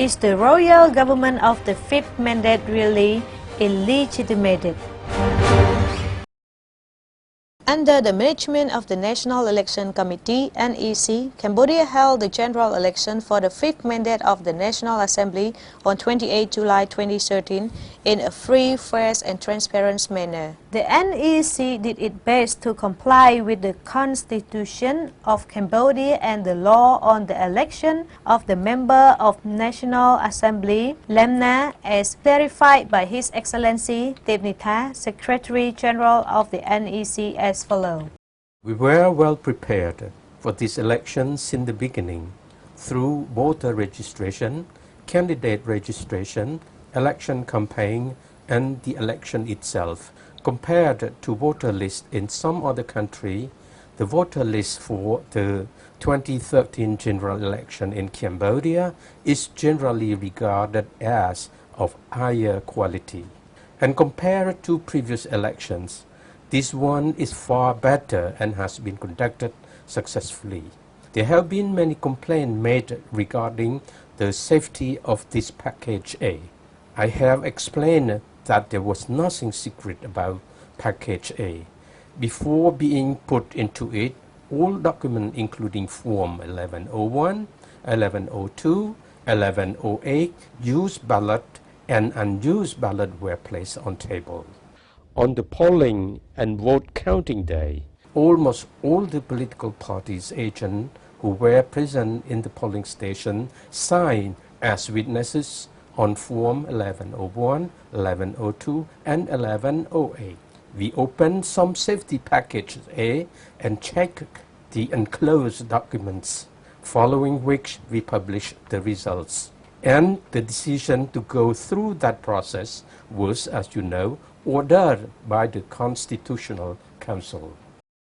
Is the royal government of the fifth mandate really illegitimate? Under the management of the National Election Committee (NEC), Cambodia held the general election for the fifth mandate of the National Assembly on 28 July 2013 in a free, fair and transparent manner. The NEC did its best to comply with the Constitution of Cambodia and the law on the election of the member of National Assembly, LEMNA, as clarified by His Excellency Devnitha, Secretary General of the NEC, as follows. We were well prepared for this election since the beginning through voter registration, candidate registration, election campaign, and the election itself. Compared to voter lists in some other country, the voter list for the 2013 general election in Cambodia is generally regarded as of higher quality. And compared to previous elections, this one is far better and has been conducted successfully. There have been many complaints made regarding the safety of this package A. I have explained that there was nothing secret about package A. Before being put into it, all documents including Form 1101, 1102, 1108, used ballot and unused ballot were placed on table. On the polling and vote counting day, almost all the political parties' agents who were present in the polling station signed as witnesses on Form 1101, 1102, and 1108. We opened some safety package A and checked the enclosed documents, following which we published the results. And the decision to go through that process was, as you know, ordered by the Constitutional Council.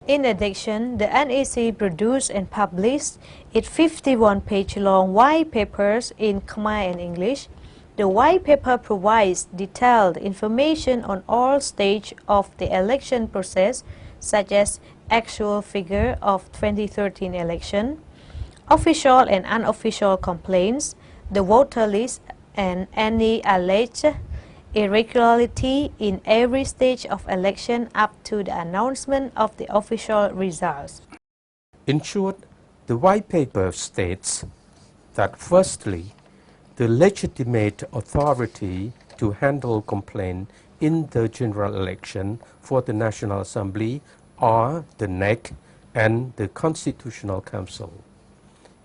In addition, the NEC produced and published its 51-page-long white papers in Khmer and English. The white paper provides detailed information on all stages of the election process, such as actual figure of 2013 election, official and unofficial complaints, the voter list, and any alleged irregularity in every stage of election up to the announcement of the official results. In short, the white paper states that firstly, the legitimate authority to handle complaint in the general election for the National Assembly are the NEC and the Constitutional Council.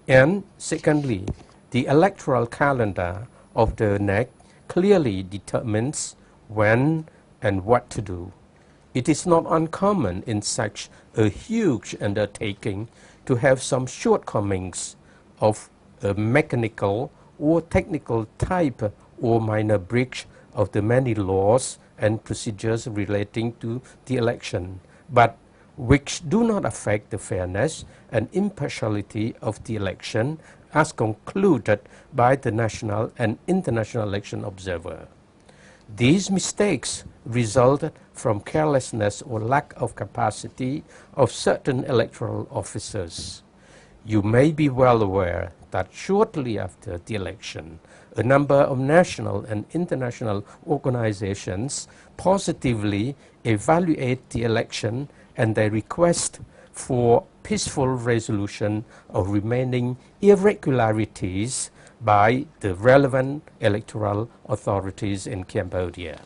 And secondly, the electoral calendar of the NEC clearly determines when and what to do. It is not uncommon in such a huge undertaking to have some shortcomings of a mechanical or technical type or minor breach of the many laws and procedures relating to the election, but which do not affect the fairness and impartiality of the election as concluded by the national and international election observer. These mistakes resulted from carelessness or lack of capacity of certain electoral officers. You may be well aware that shortly after the election, a number of national and international organizations positively evaluate the election and they request for peaceful resolution of remaining irregularities by the relevant electoral authorities in Cambodia.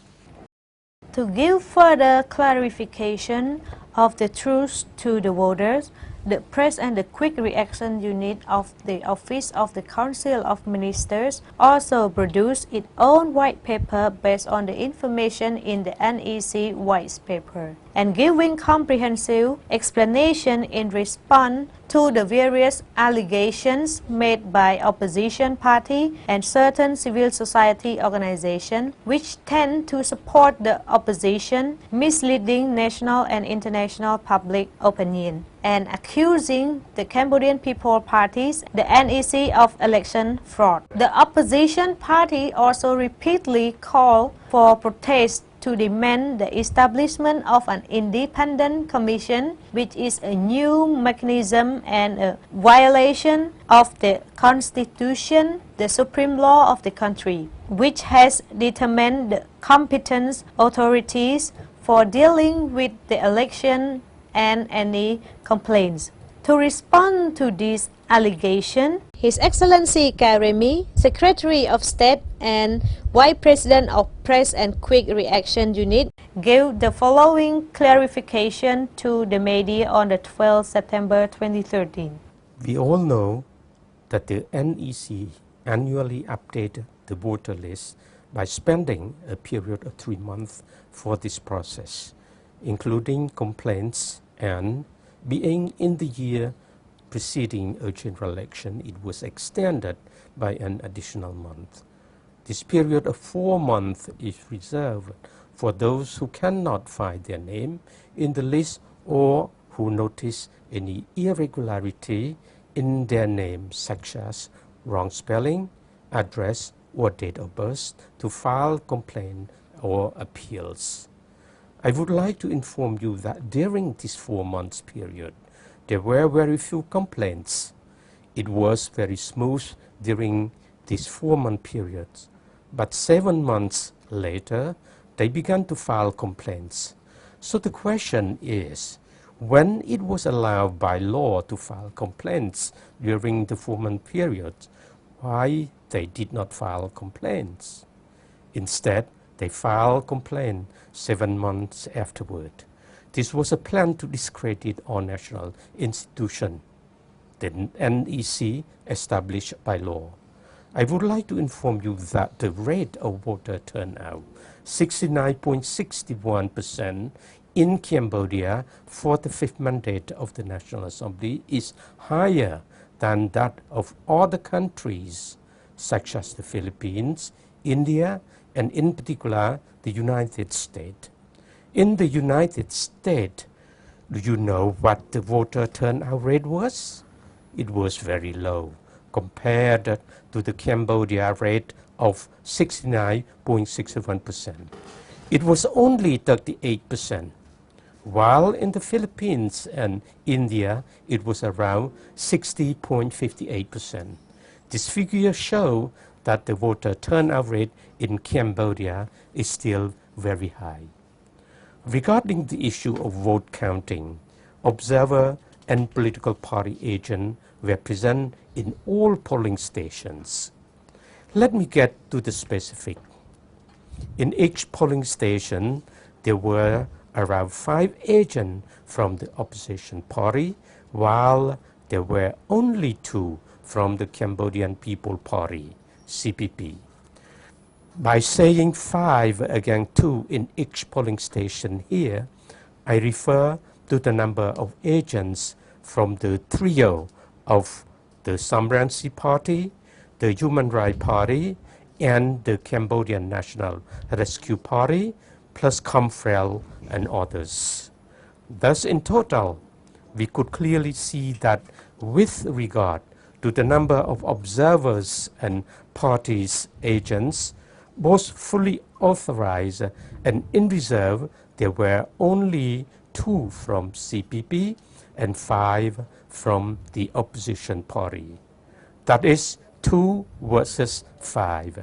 To give further clarification of the truth to the voters, the Press and the Quick Reaction Unit of the Office of the Council of Ministers also produced its own white paper based on the information in the NEC white paper, and giving comprehensive explanation in response to the various allegations made by opposition party and certain civil society organizations which tend to support the opposition, misleading national and international public opinion, and accusing the Cambodian People parties, the NEC, of election fraud. The opposition party also repeatedly called for protests to demand the establishment of an independent commission, which is a new mechanism and a violation of the Constitution, the supreme law of the country, which has determined the competent authorities for dealing with the election and any complaints. To respond to this allegation, His Excellency Karemi, Secretary of State and Vice President of Press and Quick Reaction Unit, gave the following clarification to the media on the 12th September 2013. We all know that the NEC annually updated the voter list by spending a period of 3 months for this process, including complaints, and being in the year preceding a general election, it was extended by an additional month. This period of 4 months is reserved for those who cannot find their name in the list or who notice any irregularity in their name, such as wrong spelling, address, or date of birth, to file complaint or appeals. I would like to inform you that during this 4 months period, there were very few complaints. It was very smooth during this 4-month period, but 7 months later, they began to file complaints. So the question is, when it was allowed by law to file complaints during the 4-month period, why they did not file complaints? Instead, they filed complaint 7 months afterward. This was a plan to discredit our national institution, the NEC established by law. I would like to inform you that the rate of voter turnout, 69.61% in Cambodia for the 5th mandate of the National Assembly, is higher than that of other countries such as the Philippines, India, and in particular the United States. In the United States, do you know what the voter turnout rate was? It was very low compared to the Cambodia rate of 69.61%. It was only 38%, while in the Philippines and India it was around 60.58%. This figure shows that the voter turnout rate in Cambodia is still very high. Regarding the issue of vote counting, observer and political party agents were present in all polling stations. Let me get to the specific. In each polling station, there were around 5 agents from the opposition party, while there were only 2 from the Cambodian People Party, CPP. By saying 5 against 2 in each polling station here, I refer to the number of agents from the trio of the Samransi Party, the Human Rights Party, and the Cambodian National Rescue Party, plus Comfrel and others. Thus, in total, we could clearly see that with regard to the number of observers and parties agents, both fully authorized and in reserve, there were only 2 from CPP and 5 from the opposition party. That is 2 versus 5.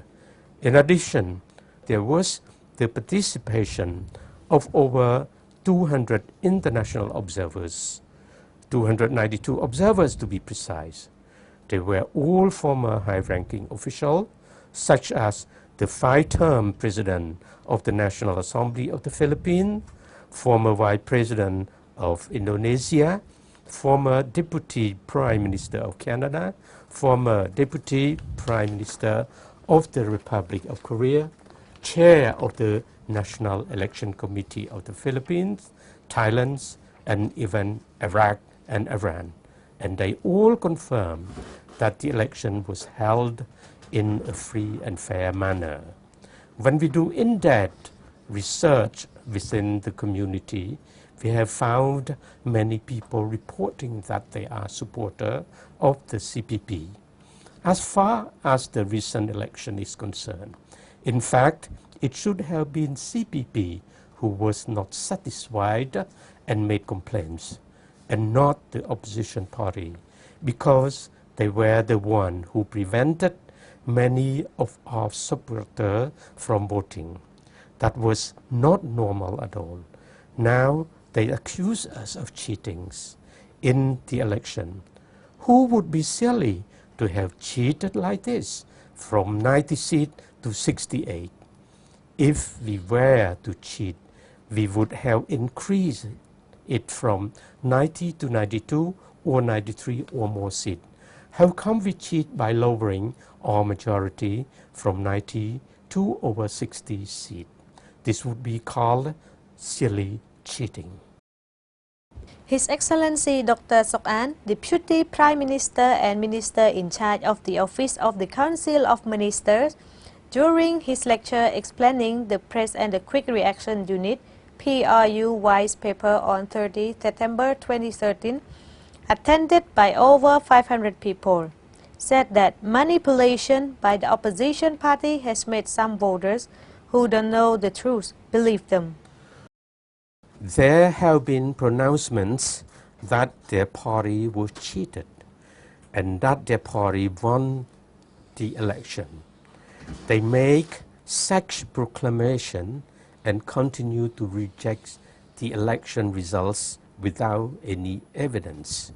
In addition, there was the participation of over 200 international observers, 292 observers to be precise. They were all former high-ranking officials, such as the 5-term President of the National Assembly of the Philippines, former Vice President of Indonesia, former Deputy Prime Minister of Canada, former Deputy Prime Minister of the Republic of Korea, Chair of the National Election Committee of the Philippines, Thailand, and even Iraq and Iran. And they all confirmed that the election was held in a free and fair manner. When we do in-depth research within the community, we have found many people reporting that they are supporters of the CPP. As far as the recent election is concerned, In fact, it should have been CPP who was not satisfied and made complaints, and not the opposition party, because they were the one who prevented many of our supporters from voting. That was not normal at all. Now they accuse us of cheating in the election. Who would be silly to have cheated like this from 90 seats to 68? If we were to cheat, we would have increased it from 90 to 92 or 93 or more seats. How come we cheat by lowering our majority from 90 to over 60 seats? This would be called silly cheating. His Excellency Dr. Sok An, Deputy Prime Minister and Minister in charge of the Office of the Council of Ministers, during his lecture explaining the Press and the Quick Reaction Unit PRU White Paper on 30 September 2013, attended by over 500 people, said that manipulation by the opposition party has made some voters who don't know the truth believe them. There have been pronouncements that their party was cheated and that their party won the election. They make such proclamation and continue to reject the election results without any evidence.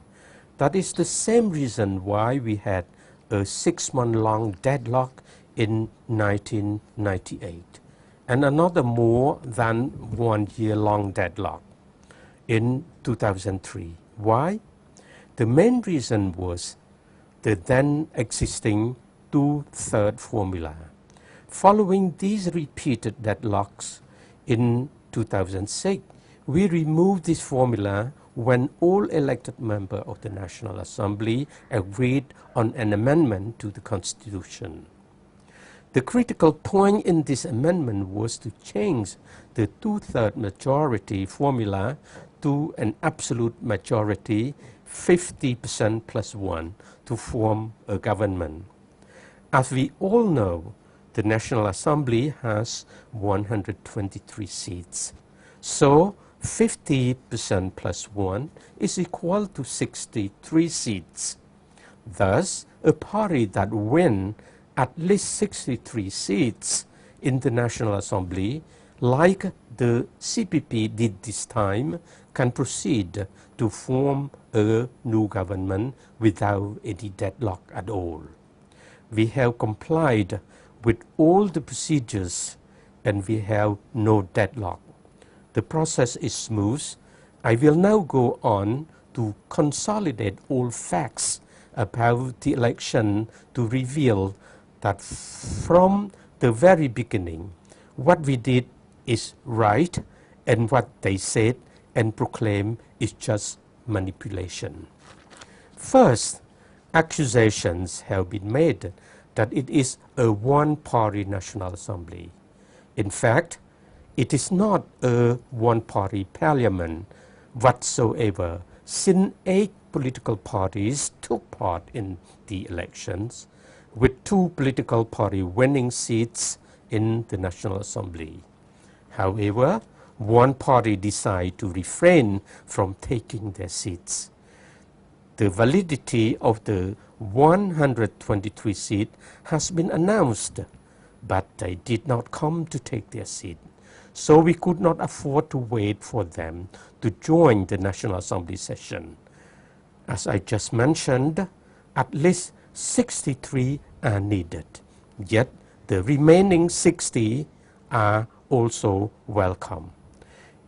That is the same reason why we had a 6-month-long deadlock in 1998 and another more than 1-year-long deadlock in 2003. Why? The main reason was the then existing 2/3 formula. Following these repeated deadlocks in 2006, we removed this formula when all elected members of the National Assembly agreed on an amendment to the Constitution. The critical point in this amendment was to change the 2/3 majority formula to an absolute majority, 50% plus 1, to form a government. As we all know, the National Assembly has 123 seats. So 50% plus 1 is equal to 63 seats. Thus, a party that wins at least 63 seats in the National Assembly, like the CPP did this time, can proceed to form a new government without any deadlock at all. We have complied with all the procedures and we have no deadlock. The process is smooth. I will now go on to consolidate all facts about the election to reveal that from the very beginning, what we did is right and what they said and proclaimed is just manipulation. First, accusations have been made that it is a one-party National Assembly. In fact, it is not a one-party parliament whatsoever, since 8 political parties took part in the elections, with 2 political parties winning seats in the National Assembly. However, one party decided to refrain from taking their seats. The validity of the 123 seats has been announced, but they did not come to take their seat. So we could not afford to wait for them to join the National Assembly session. As I just mentioned, at least 63 are needed, yet the remaining 60 are also welcome.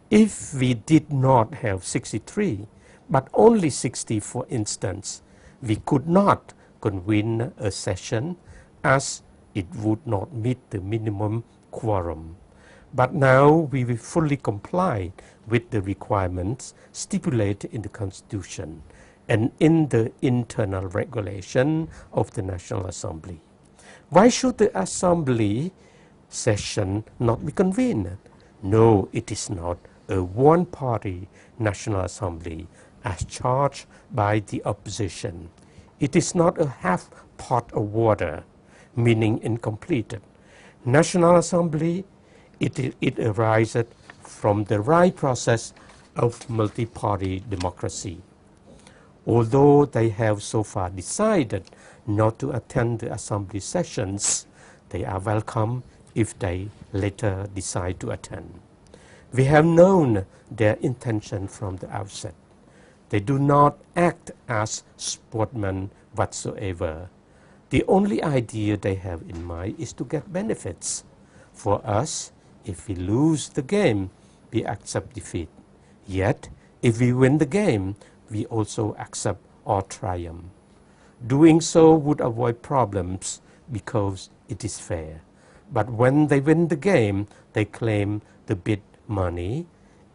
If we did not have 63, but only 60 for instance, we could not convene a session as it would not meet the minimum quorum. But now we will fully comply with the requirements stipulated in the Constitution and in the internal regulation of the National Assembly. Why should the Assembly session not be convened? No, it is not a one-party National Assembly as charged by the opposition. It is not a half pot of water, meaning incomplete. National Assembly, it arises from the right process of multi-party democracy. Although they have so far decided not to attend the assembly sessions, they are welcome if they later decide to attend. We have known their intention from the outset. They do not act as sportsmen whatsoever. The only idea they have in mind is to get benefits. For us, if we lose the game, we accept defeat. Yet, if we win the game, we also accept our triumph. Doing so would avoid problems because it is fair. But when they win the game, they claim the bid money,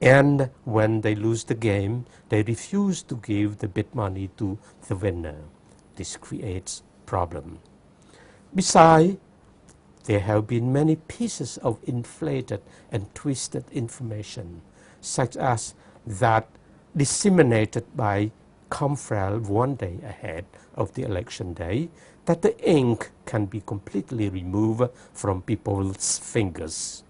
and when they lose the game, they refuse to give the bid money to the winner. This creates problem. Besides, there have been many pieces of inflated and twisted information, such as that disseminated by Comfrel one day ahead of the election day, that the ink can be completely removed from people's fingers.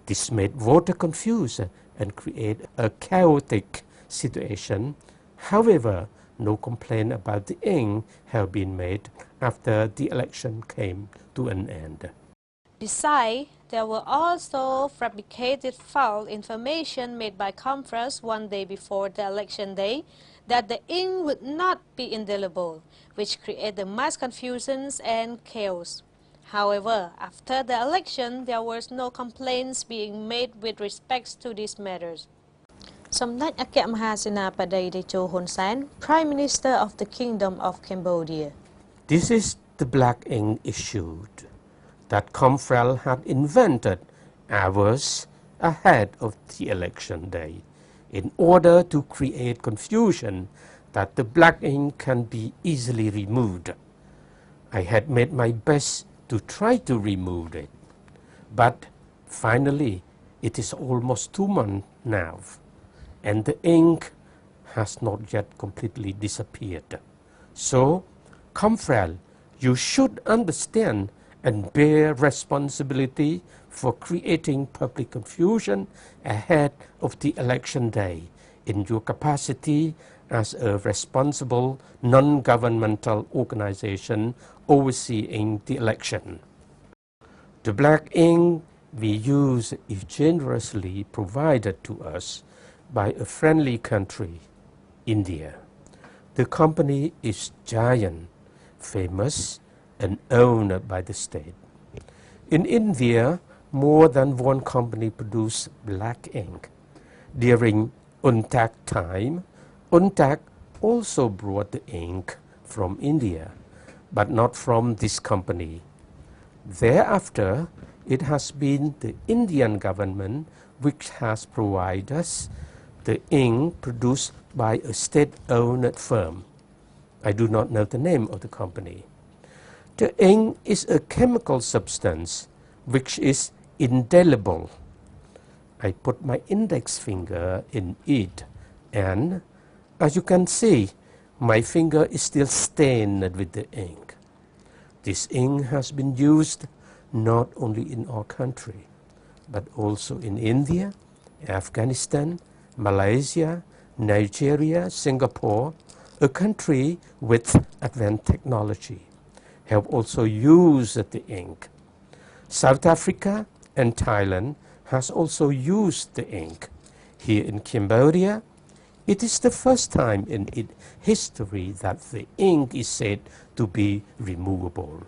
This made voters confused and create a chaotic situation. However, no complaint about the ink have been made after the election came to an end. Besides, there were also fabricated false information made by conference one day before the election day that the ink would not be indelible, which created mass confusions and chaos. However, after the election, there was no complaints being made with respect to these matters. សម្ដេចអគ្គមហាសេនាបតីតេជោ ហ៊ុនសែន Prime Minister of the Kingdom of Cambodia. This is the black ink issued that Comfrel had invented hours ahead of the election day in order to create confusion that the black ink can be easily removed. I had made my best to try to remove it, but finally it is almost 2 months now, and the ink has not yet completely disappeared. So, Comfrel, you should understand and bear responsibility for creating public confusion ahead of the election day in your capacity as a responsible non-governmental organization overseeing the election. The black ink we use is generously provided to us by a friendly country, India. The company is giant, famous, and owned by the state. In India, more than one company produced black ink. During UNTAC time, UNTAC also brought the ink from India, but not from this company. Thereafter, it has been the Indian government which has provided us the ink produced by a state-owned firm. I do not know the name of the company. The ink is a chemical substance which is indelible. I put my index finger in it, and as you can see, my finger is still stained with the ink. This ink has been used not only in our country, but also in India, Afghanistan, Malaysia, Nigeria, Singapore, a country with advanced technology, have also used the ink. South Africa and Thailand has also used the ink. Here in Cambodia, it is the first time in its history that the ink is said to be removable.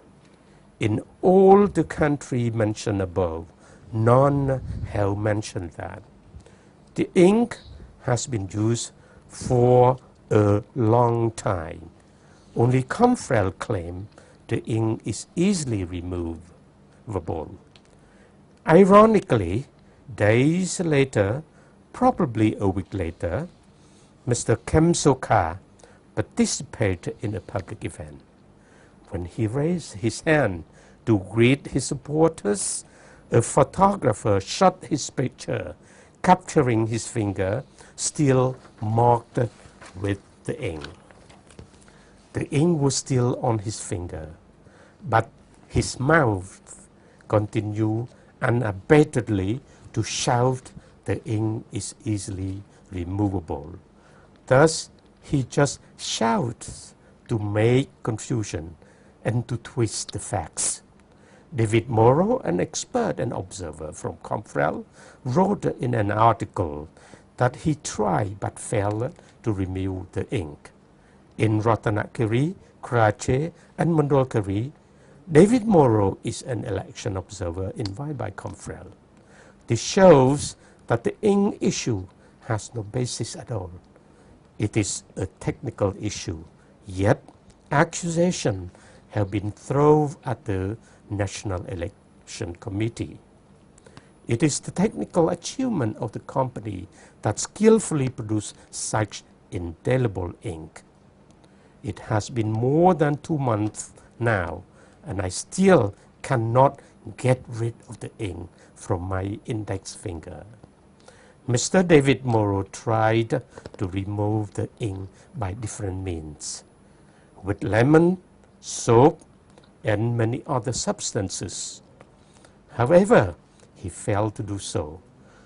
In all the countries mentioned above, none have mentioned that. The ink has been used for a long time. Only Comfrel claimed the ink is easily removable. Ironically, days later, probably a week later, Mr. Kem Sokha participated in a public event. When he raised his hand to greet his supporters, a photographer shot his picture, capturing his finger still marked with the ink. The ink was still on his finger, but his mouth continue unabatedly to shout the ink is easily removable. Thus, he just shouts to make confusion and to twist the facts. David Morrow, an expert and observer from Confrel, wrote in an article that he tried but failed to remove the ink. In Ratanakiri, Karachi, and Mandolkari, David Morrow is an election observer invited by Confrel. This shows that the ink issue has no basis at all. It is a technical issue, yet accusations have been thrown at the National Election Committee. It is the technical achievement of the company that skillfully produced such indelible ink. It has been more than 2 months now, and I still cannot get rid of the ink from my index finger. Mr. David Morrow tried to remove the ink by different means, with lemon, soap, and many other substances. However, he failed to do so.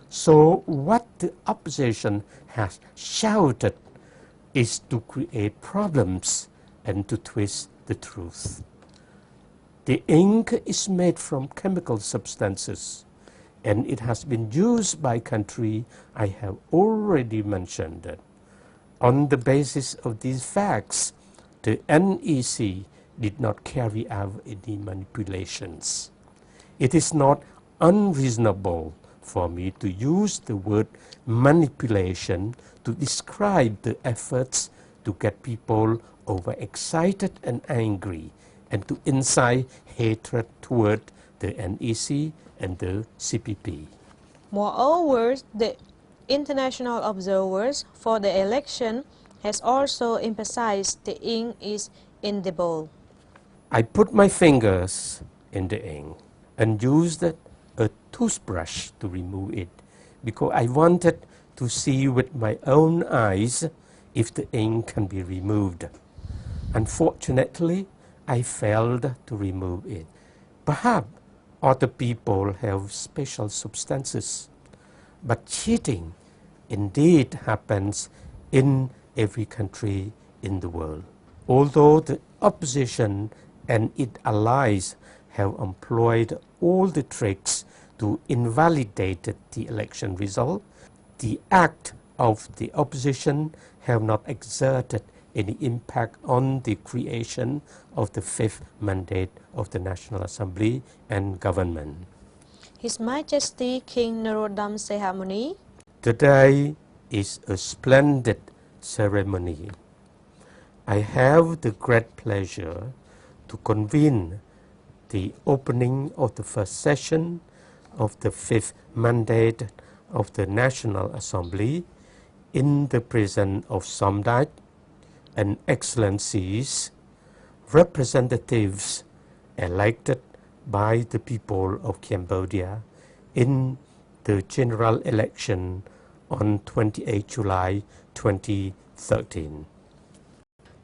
So what the opposition has shouted is to create problems and to twist the truth. The ink is made from chemical substances, and it has been used by countries I have already mentioned. On the basis of these facts, the NEC did not carry out any manipulations. It is not unreasonable for me to use the word manipulation to describe the efforts to get people overexcited and angry and to incite hatred toward the NEC and the CPP. Moreover, the international observers for the election has also emphasized the ink is indelible. I put my fingers in the ink and used a toothbrush to remove it because I wanted to see with my own eyes if the ink can be removed. Unfortunately, I failed to remove it. Perhaps other people have special substances, but cheating indeed happens in every country in the world. Although the opposition and its allies have employed all the tricks to invalidate the election result, the act of the opposition have not exerted any impact on the creation of the fifth mandate of the National Assembly and government. His Majesty King Norodom Sihamoni. Today is a splendid ceremony. I have the great pleasure to convene the opening of the first session of the fifth mandate of the National Assembly in the presence of Samdech and Excellencies, representatives elected by the people of Cambodia in the general election on 28 July 2013.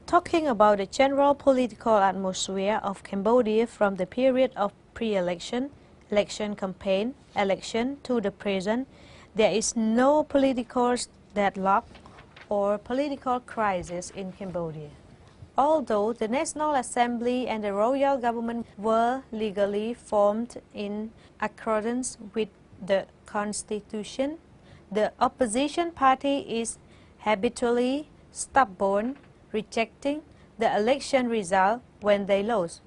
Talking about the general political atmosphere of Cambodia from the period of pre-election, election campaign, election to the present, there is no political deadlock or political crisis in Cambodia. Although the National Assembly and the royal government were legally formed in accordance with the Constitution, the opposition party is habitually stubborn, rejecting the election result when they lose.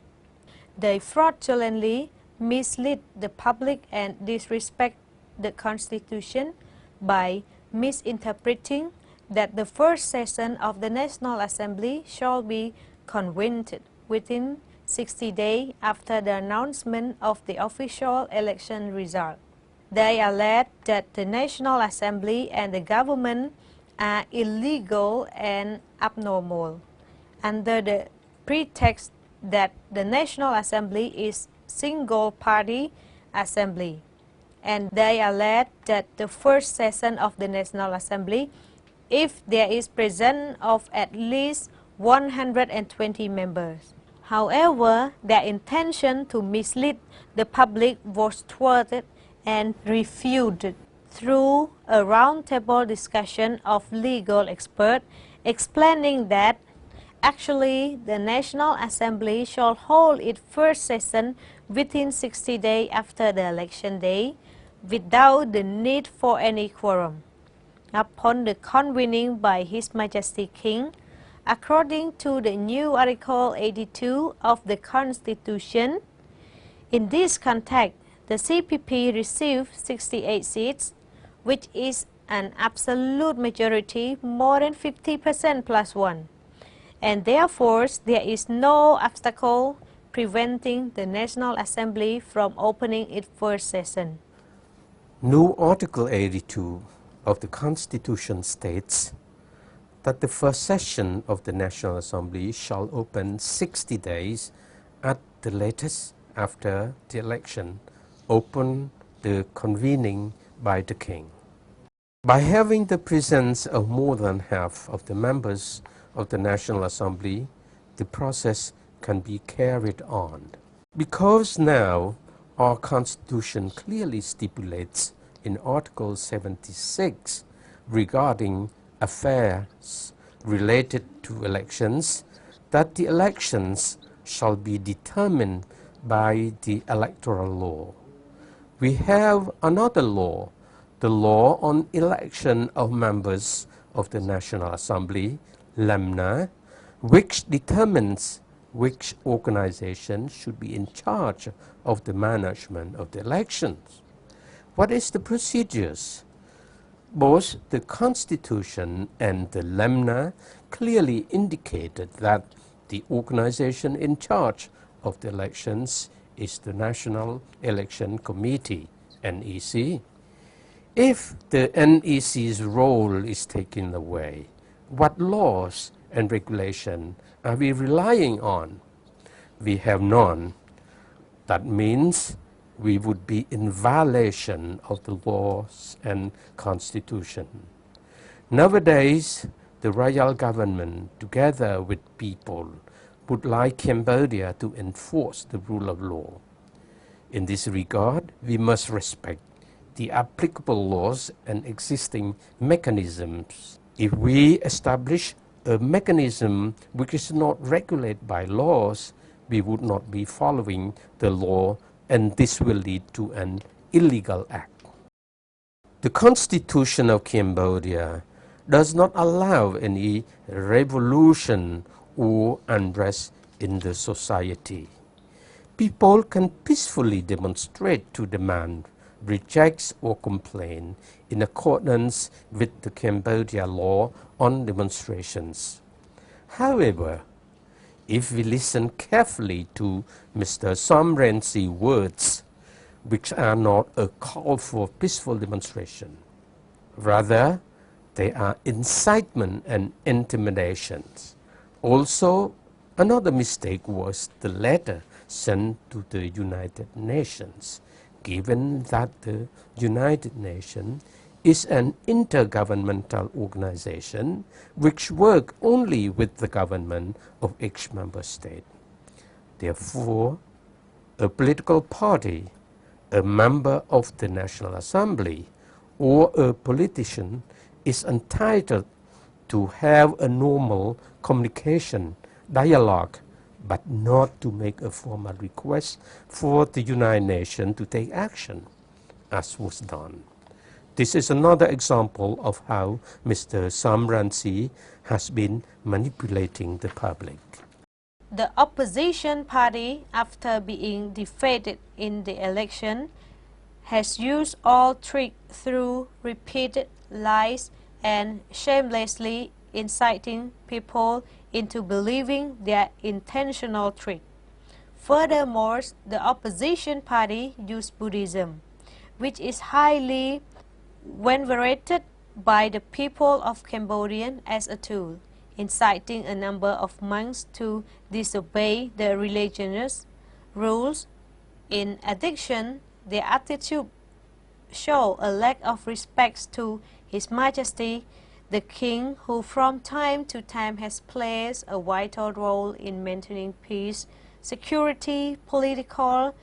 They fraudulently mislead the public and disrespect the Constitution by misinterpreting that the first session of the National Assembly shall be convened within 60 days after the announcement of the official election result. They allege that the National Assembly and the government are illegal and abnormal, under the pretext that the National Assembly is single-party assembly, and they allege that the first session of the National Assembly, if there is presence of at least 120 members. However, their intention to mislead the public was thwarted and refuted through a roundtable discussion of legal experts explaining that actually the National Assembly shall hold its first session within 60 days after the election day without the need for any quorum. Upon the convening by His Majesty King, according to the new Article 82 of the Constitution, in this context, the CPP received 68 seats, which is an absolute majority more than 50% plus one, and therefore there is no obstacle preventing the National Assembly from opening its first session. New Article 82 of the Constitution states that the first session of the National Assembly shall open 60 days at the latest after the election, open the convening by the King. By having the presence of more than half of the members of the National Assembly, the process can be carried on. Because now our Constitution clearly stipulates in Article 76 regarding affairs related to elections that the elections shall be determined by the electoral law. We have another law, the law on election of members of the National Assembly, LEMNA, which determines which organization should be in charge of the management of the elections. What is the procedures? Both the Constitution and the LEMNA clearly indicated that the organization in charge of the elections is the National Election Committee, NEC. If the NEC's role is taken away, what laws and regulation are we relying on? We have none. That means we would be in violation of the laws and Constitution. Nowadays, the royal government, together with people, would like Cambodia to enforce the rule of law. In this regard, we must respect the applicable laws and existing mechanisms. If we establish a mechanism which is not regulated by laws, we would not be following the law, and this will lead to an illegal act. The Constitution of Cambodia does not allow any revolution or unrest in the society. People can peacefully demonstrate to demand, reject or complain in accordance with the Cambodia law on demonstrations. However, if we listen carefully to Mr. Sam Rainsy's words, which are not a call for peaceful demonstration, rather they are incitement and intimidations. Also, another mistake was the letter sent to the United Nations, given that the United Nations is an intergovernmental organization which works only with the government of each member state. Therefore, a political party, a member of the National Assembly, or a politician is entitled to have a normal communication, dialogue, but not to make a formal request for the United Nations to take action, as was done. This is another example of how Mr. Sam Rainsy has been manipulating the public. The opposition party, after being defeated in the election, has used all tricks through repeated lies and shamelessly inciting people into believing their intentional trick. Furthermore, the opposition party used Buddhism, which is highly venerated by the people of Cambodia, as a tool, inciting a number of monks to disobey the religious rules. In addition, their attitude shows a lack of respect to His Majesty the King, who from time to time has played a vital role in maintaining peace security, political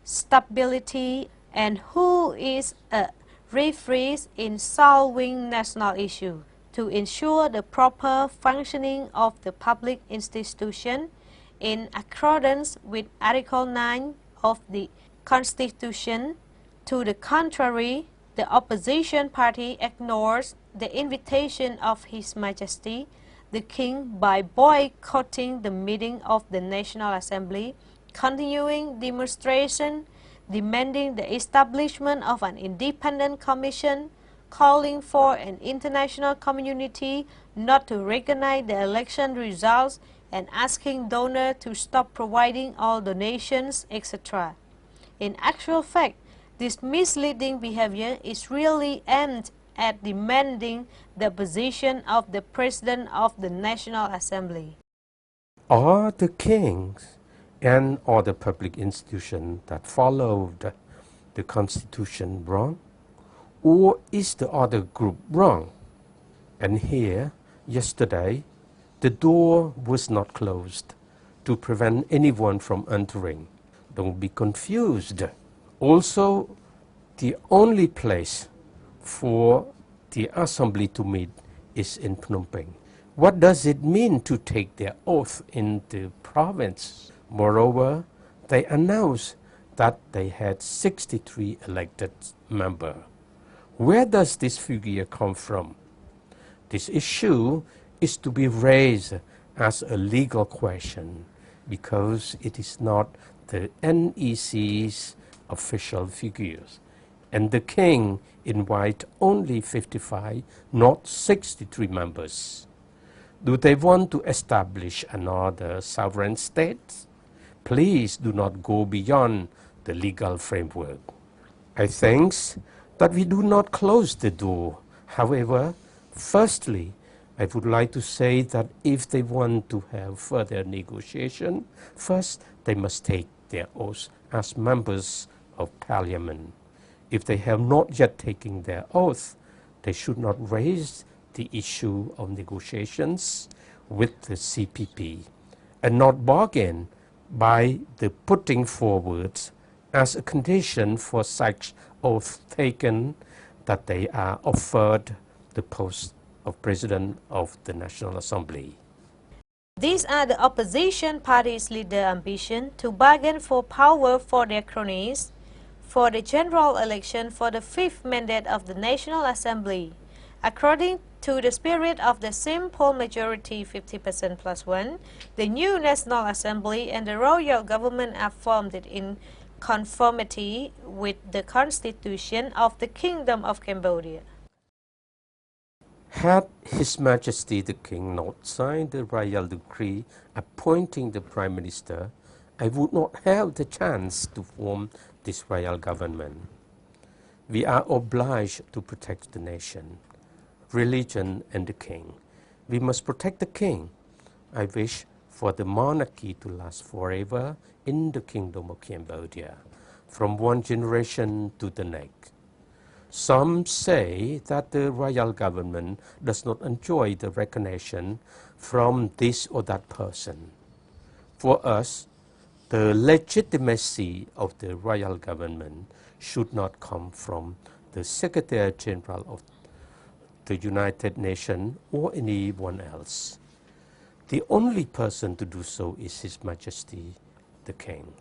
stability, and who is a referee in solving national issues to ensure the proper functioning of the public institution in accordance with Article 9 of the Constitution. To the contrary, the opposition party ignores the invitation of His Majesty the King by boycotting the meeting of the National Assembly, continuing demonstration, demanding the establishment of an independent commission, calling for an international community not to recognize the election results, and asking donors to stop providing all donations, etc. In actual fact, this misleading behavior is really aimed at demanding the position of the President of the National Assembly. Are the kings and all the public institutions that followed the Constitution wrong? Or is the other group wrong? And here, yesterday, the door was not closed to prevent anyone from entering. Don't be confused. Also, the only place for the assembly to meet is in Phnom Penh. What does it mean to take their oath in the province? Moreover, they announced that they had 63 elected members. Where does this figure come from? This issue is to be raised as a legal question because it is not the NEC's official figures. And the king invite only 55, not 63 members. Do they want to establish another sovereign state? Please do not go beyond the legal framework. I think that we do not close the door. However, firstly, I would like to say that if they want to have further negotiation, first they must take their oath as members of parliament. If they have not yet taken their oath, they should not raise the issue of negotiations with the CPP and not bargain by the putting forward as a condition for such oath taken that they are offered the post of President of the National Assembly. These are the opposition party's leader ambition to bargain for power for their cronies for the general election for the fifth mandate of the National Assembly. According to the spirit of the simple majority 50% plus 1, the new National Assembly and the royal government are formed in conformity with the Constitution of the Kingdom of Cambodia. Had His Majesty the King not signed the royal decree appointing the Prime Minister, I would not have the chance to form this royal government. We are obliged to protect the nation, religion, and the King. We must protect the King. I wish for the monarchy to last forever in the Kingdom of Cambodia, from one generation to the next. Some say that the royal government does not enjoy the recognition from this or that person. For us, the legitimacy of the royal government should not come from the Secretary General of the United Nations or anyone else. The only person to do so is His Majesty the King.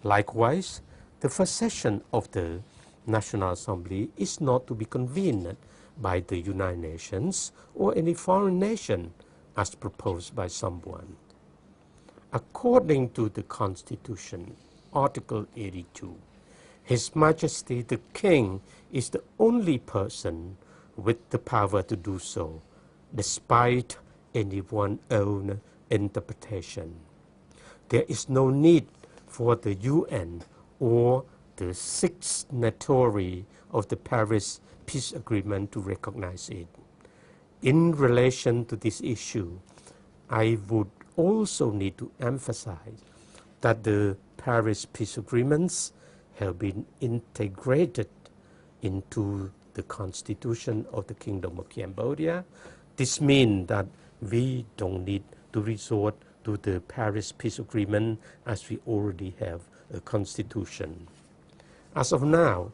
Likewise, the first session of the National Assembly is not to be convened by the United Nations or any foreign nation as proposed by someone. According to the Constitution, Article 82, His Majesty the King is the only person with the power to do so, despite anyone's own interpretation. There is no need for the UN or the signatory of the Paris Peace Agreement to recognize it. In relation to this issue, I would also need to emphasize that the Paris Peace Agreements have been integrated into the Constitution of the Kingdom of Cambodia. This means that we don't need to resort to the Paris Peace Agreement as we already have a constitution. As of now,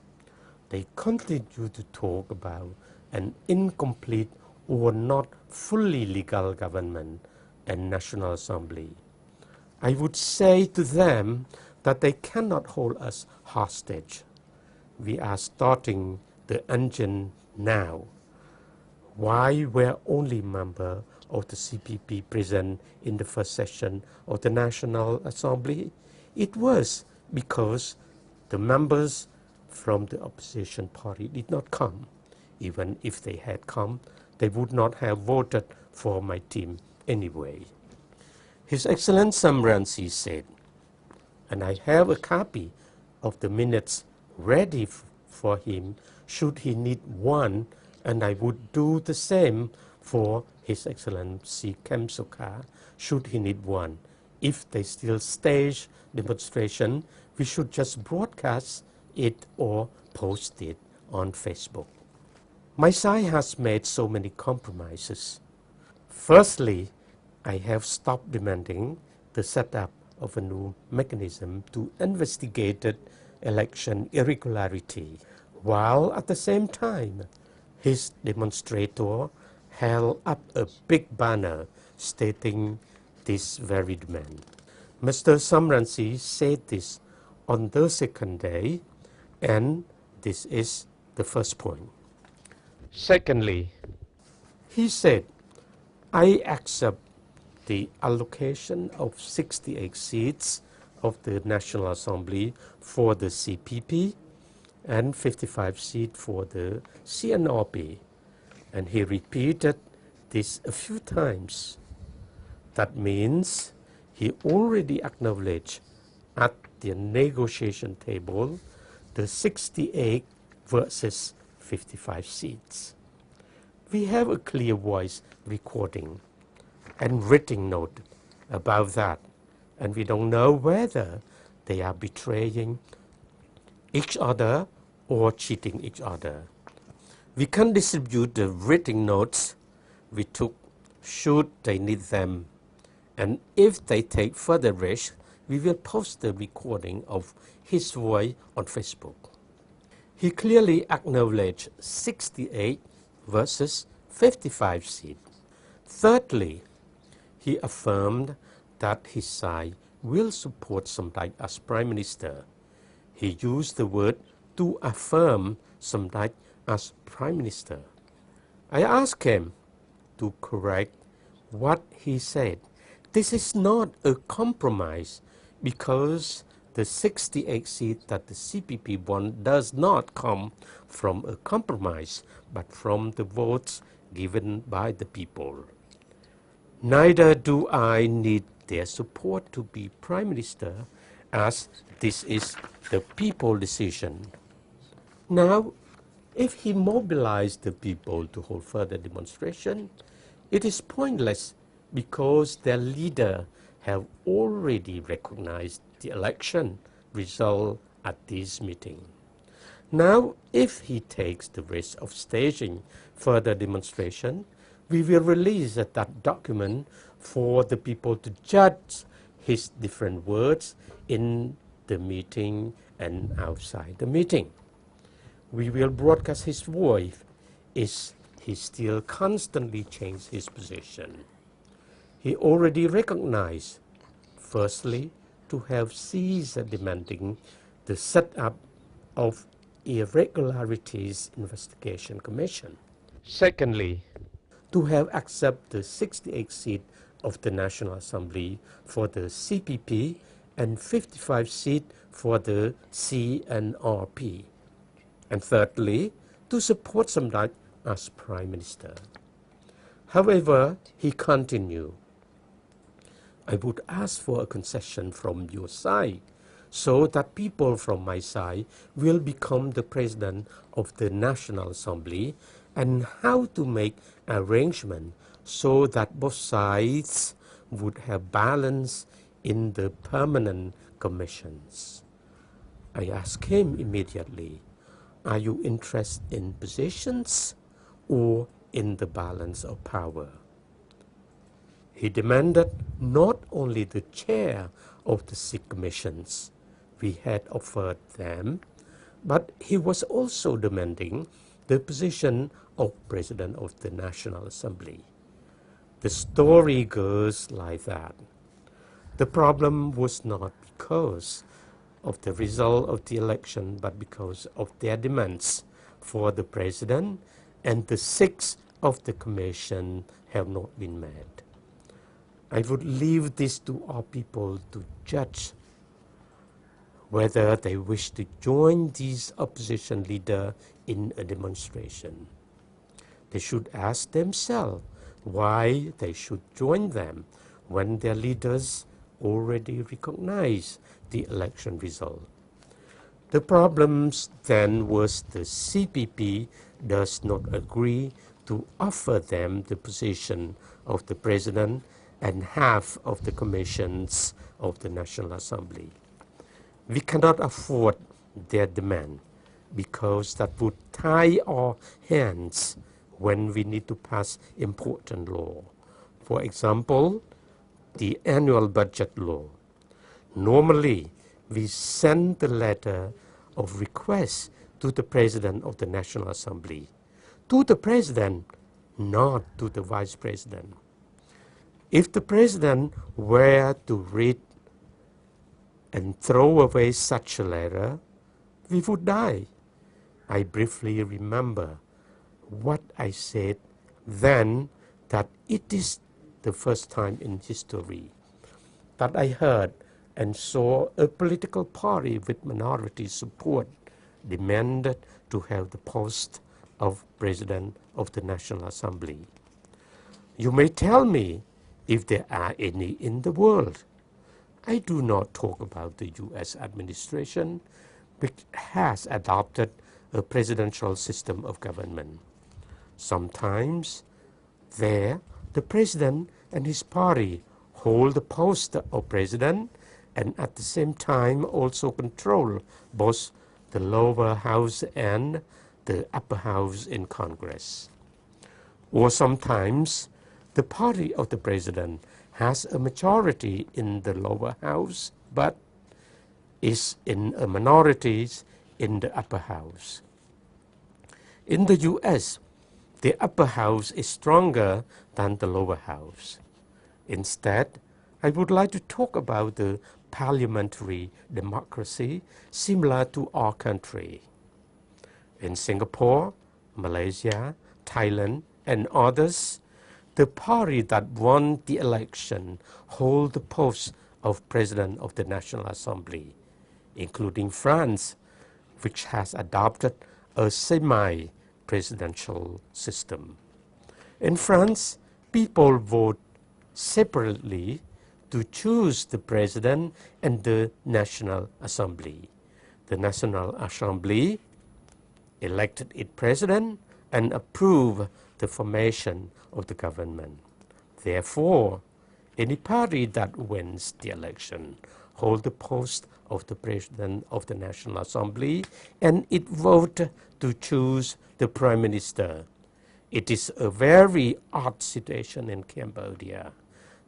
they continue to talk about an incomplete or not fully legal government and National Assembly. I would say to them that they cannot hold us hostage. We are starting the engine now. Why were only members of the CPP present in the first session of the National Assembly? It was because the members from the opposition party did not come. Even if they had come, they would not have voted for my team anyway. His Excellency Sam Rainsy said, and I have a copy of the minutes ready for him should he need one, and I would do the same for His Excellency Kem Sokha should he need one. If they still stage demonstration, we should just broadcast it or post it on Facebook. My side has made so many compromises. Firstly, I have stopped demanding the setup of a new mechanism to investigate election irregularity, while at the same time, his demonstrator held up a big banner stating this very demand. Mr. Sam Rainsy said this on the second day, and this is the first point. Secondly, he said, I accept the allocation of 68 seats of the National Assembly for the CPP and 55 seats for the CNRP. And he repeated this a few times. That means he already acknowledged at the negotiation table the 68 versus 55 seats. We have a clear voice recording and written note about that, and we don't know whether they are betraying each other or cheating each other. We can distribute the written notes we took should they need them, and if they take further risk, we will post the recording of his voice on Facebook. He clearly acknowledged 68 versus 55 seats. Thirdly, he affirmed that his side will support Samdech as Prime Minister. He used the word to affirm Samdech as Prime Minister. I asked him to correct what he said. This is not a compromise because the 68 seats that the CPP won does not come from a compromise, but from the votes given by the people. Neither do I need their support to be Prime Minister, as this is the people's decision. Now, if he mobilized the people to hold further demonstration, it is pointless because their leader have already recognized the election result at this meeting. Now, if he takes the risk of staging further demonstration, we will release that document for the people to judge his different words in the meeting and outside the meeting. We will broadcast his voice if he still constantly changes his position. He already recognized, firstly, to have ceased demanding the setup of Irregularities Investigation Commission. Secondly, to have accepted the 68 seats of the National Assembly for the CPP and 55 seats for the CNRP. And thirdly, to support Samdech as Prime Minister. However, he continued, I would ask for a concession from your side so that people from my side will become the President of the National Assembly, and how to make arrangement so that both sides would have balance in the permanent commissions. I asked him immediately, are you interested in positions or in the balance of power? He demanded not only the chair of the six commissions we had offered them, but he was also demanding the position of President of the National Assembly. The story goes like that. The problem was not because of the result of the election, but because of their demands for the President, and the six of the Commission have not been met. I would leave this to our people to judge whether they wish to join these opposition leaders in a demonstration. They should ask themselves why they should join them when their leaders already recognize the election result. The problem then was the CPP does not agree to offer them the position of the President and half of the commissions of the National Assembly. We cannot afford their demand because that would tie our hands when we need to pass important law. For example, the annual budget law. Normally, we send the letter of request to the President of the National Assembly, to the President, not to the Vice President. If the President were to read and throw away such a letter, we would die. I briefly remember what I said then, that it is the first time in history that I heard and saw a political party with minority support demanded to have the post of President of the National Assembly. You may tell me if there are any in the world. I do not talk about the U.S. administration, which has adopted a presidential system of government. Sometimes there, the President and his party hold the post of President and at the same time also control both the lower house and the upper house in Congress. Or sometimes the party of the President has a majority in the lower house, but is in a minority in the upper house. In the U.S., the upper house is stronger than the lower house. Instead, I would like to talk about the parliamentary democracy similar to our country. In Singapore, Malaysia, Thailand, and others, the party that won the election hold the post of President of the National Assembly, including France, which has adopted a semi-presidential system. In France, people vote separately to choose the President and the National Assembly. The National Assembly elected its President and approved the formation of the government. Therefore, any party that wins the election holds the post of the President of the National Assembly, and it votes to choose the Prime Minister. It is a very odd situation in Cambodia.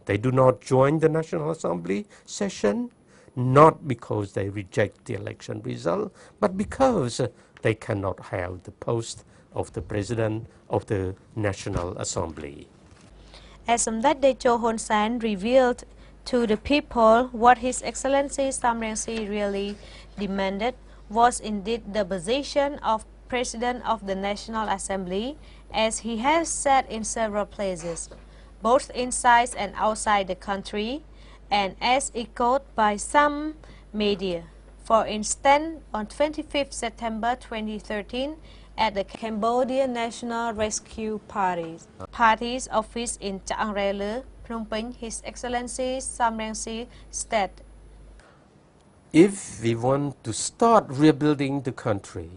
They do not join the National Assembly session, not because they reject the election result, but because they cannot have the post of the President of the National Assembly. As Samdech Cho Hun Sen revealed to the people what His Excellency Sam Rainsy really demanded was indeed the position of President of the National Assembly, as he has said in several places, both inside and outside the country, and as echoed by some media. For instance, on 25 September 2013, at the Cambodian National Rescue Party's office in Chaang Rele, Phnom Penh, His Excellency Sam Rainsy stated, If we want to start rebuilding the country,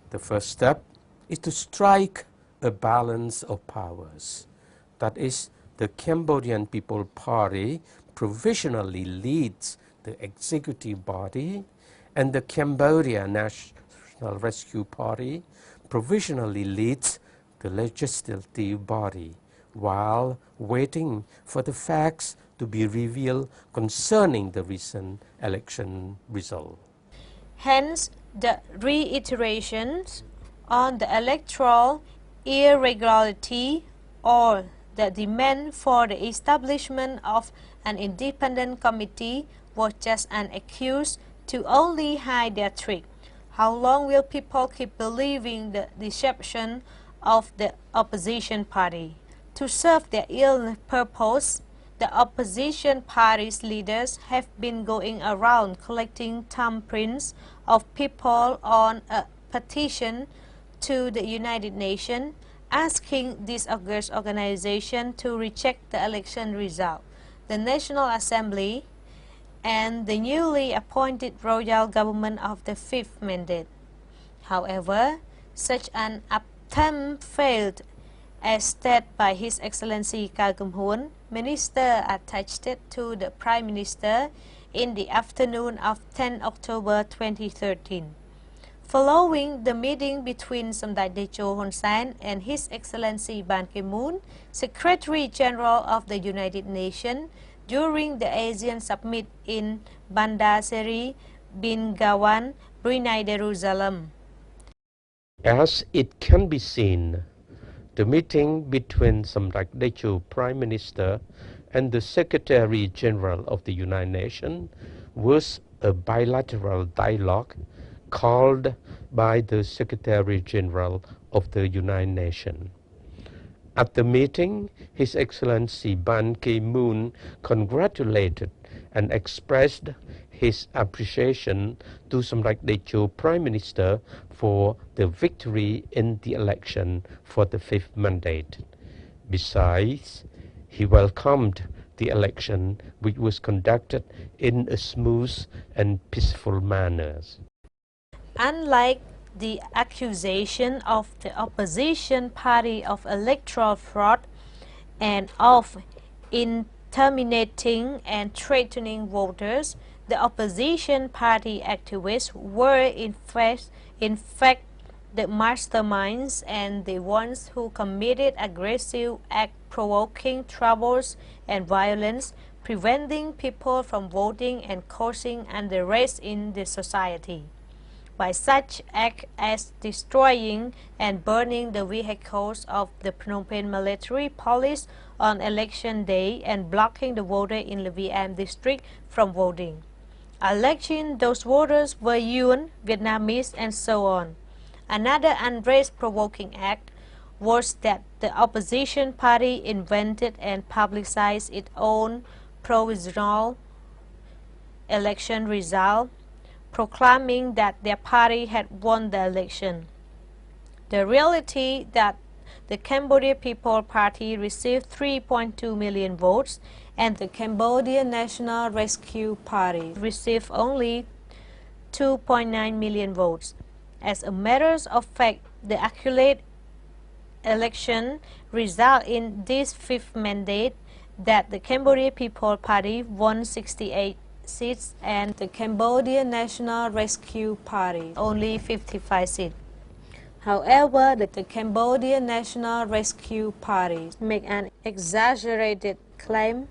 the first step is to strike a balance of powers. That is, the Cambodian People Party provisionally leads the executive body, and the Cambodia National Rescue Party provisionally leads the legislative body, while waiting for the facts to be revealed concerning the recent election result. Hence, the reiterations on the electoral irregularity or the demand for the establishment of an independent committee was just an excuse to only hide their trick. How long will people keep believing the deception of the opposition party? To serve their ill purpose, the opposition party's leaders have been going around collecting thumbprints of people on a petition to the United Nations, asking this august organization to reject the election result. The National Assembly and the newly appointed royal government of the fifth mandate. However, such an attempt failed, as stated by His Excellency Cao Kum-Huon, Minister attached to the Prime Minister in the afternoon of 10 October 2013. Following the meeting between Samdech Techo Hun Sen and His Excellency Ban Ki-moon, Secretary General of the United Nations, during the ASEAN Summit in Bandar Seri Begawan, Brunei Darussalam. As it can be seen, the meeting between Samdech Techo Prime Minister and the Secretary General of the United Nations was a bilateral dialogue called by the Secretary General of the United Nations. At the meeting, His Excellency Ban Ki-moon congratulated and expressed his appreciation to Samdech Techo Prime Minister for the victory in the election for the fifth mandate. Besides, he welcomed the election, which was conducted in a smooth and peaceful manner. Unlike the accusation of the opposition party of electoral fraud and of intimidating and threatening voters, the opposition party activists were in fact the masterminds and the ones who committed aggressive acts provoking troubles and violence, preventing people from voting and causing unrest in the society. By such acts as destroying and burning the vehicles of the Phnom Penh military police on election day and blocking the voters in the VM district from voting, alleging those voters were Yuan, Vietnamese, and so on. Another unrest-provoking act was that the opposition party invented and publicized its own provisional election result, proclaiming that their party had won the election. The reality that the Cambodia People Party received 3.2 million votes and the Cambodia National Rescue Party received only 2.9 million votes. As a matter of fact, the accurate election result in this fifth mandate that the Cambodia People Party won 68 seats and the Cambodia National Rescue Party only 55 seats. However, the Cambodia National Rescue Party make an exaggerated claim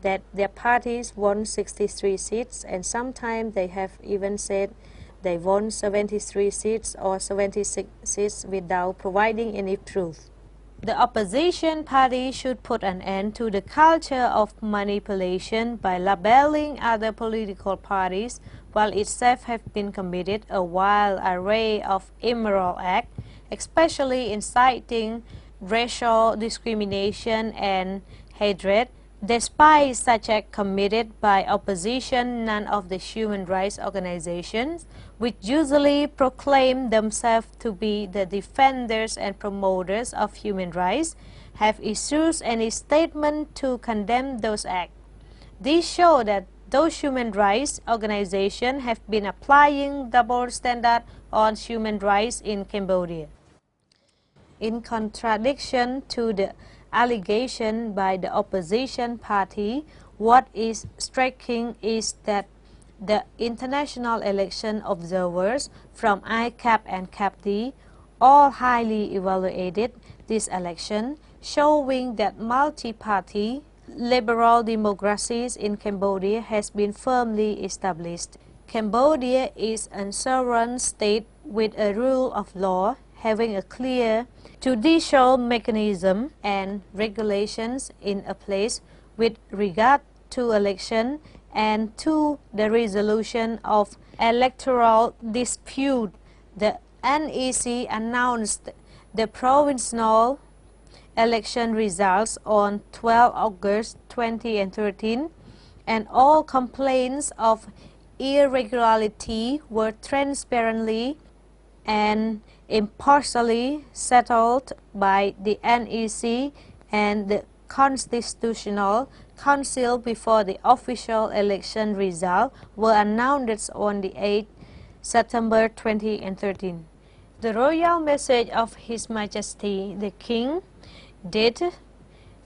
that their parties won 63 seats, and sometimes they have even said they won 73 seats or 76 seats without providing any proof. The opposition party should put an end to the culture of manipulation by labeling other political parties, while itself have been committed a wild array of immoral acts, especially inciting racial discrimination and hatred. Despite such acts committed by opposition, none of the human rights organizations, which usually proclaim themselves to be the defenders and promoters of human rights, have issued any statement to condemn those acts. These show that those human rights organizations have been applying double standards on human rights in Cambodia. In contradiction to the allegation by the opposition party, what is striking is that the international election observers from ICAP and CAPD all highly evaluated this election, showing that multi-party liberal democracies in Cambodia has been firmly established. Cambodia is a sovereign state with a rule of law, having a clear judicial mechanism and regulations in a place with regard to election and to the resolution of electoral dispute. The NEC announced the provincial election results on 12 August 2013, and all complaints of irregularity were transparently and impartially settled by the NEC and the Constitutional Council before the official election results were announced on the 8th September 2013. The royal message of His Majesty the King, dated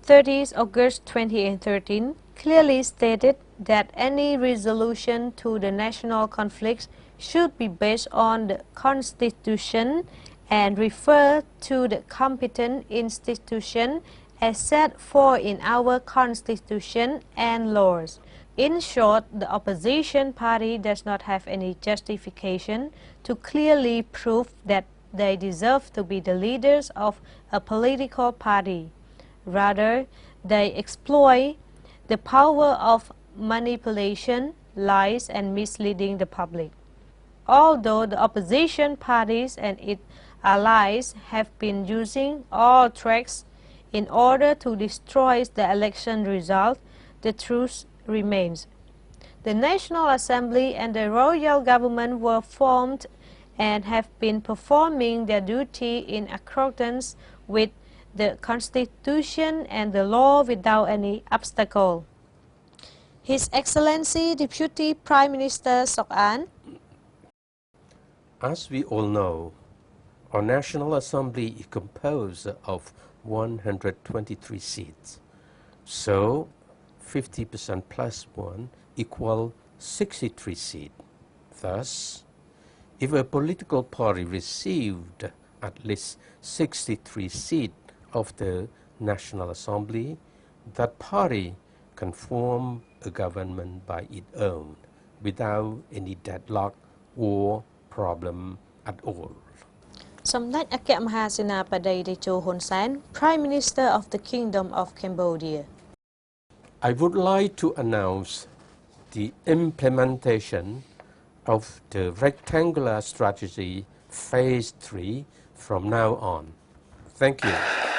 30th August 2013, clearly stated that any resolution to the national conflicts should be based on the Constitution and refer to the competent institution as set forth in our Constitution and laws. In short, the opposition party does not have any justification to clearly prove that they deserve to be the leaders of a political party. Rather, they exploit the power of manipulation, lies, and misleading the public. Although the opposition parties and its allies have been using all tricks in order to destroy the election result, the truth remains. The National Assembly and the royal government were formed and have been performing their duty in accordance with the Constitution and the law without any obstacle. His Excellency Deputy Prime Minister Sok An. As we all know, our National Assembly is composed of 123 seats. So 50% plus 1 equals 63 seats. Thus, if a political party received at least 63 seats of the National Assembly, that party can form a government by its own without any deadlock or problem at all. សម្ដេចអគ្គមហាសេនាបតីតេជោហ៊ុនសែន Prime Minister of the Kingdom of Cambodia. I would like to announce the implementation of the rectangular strategy phase 3 from now on. Thank you.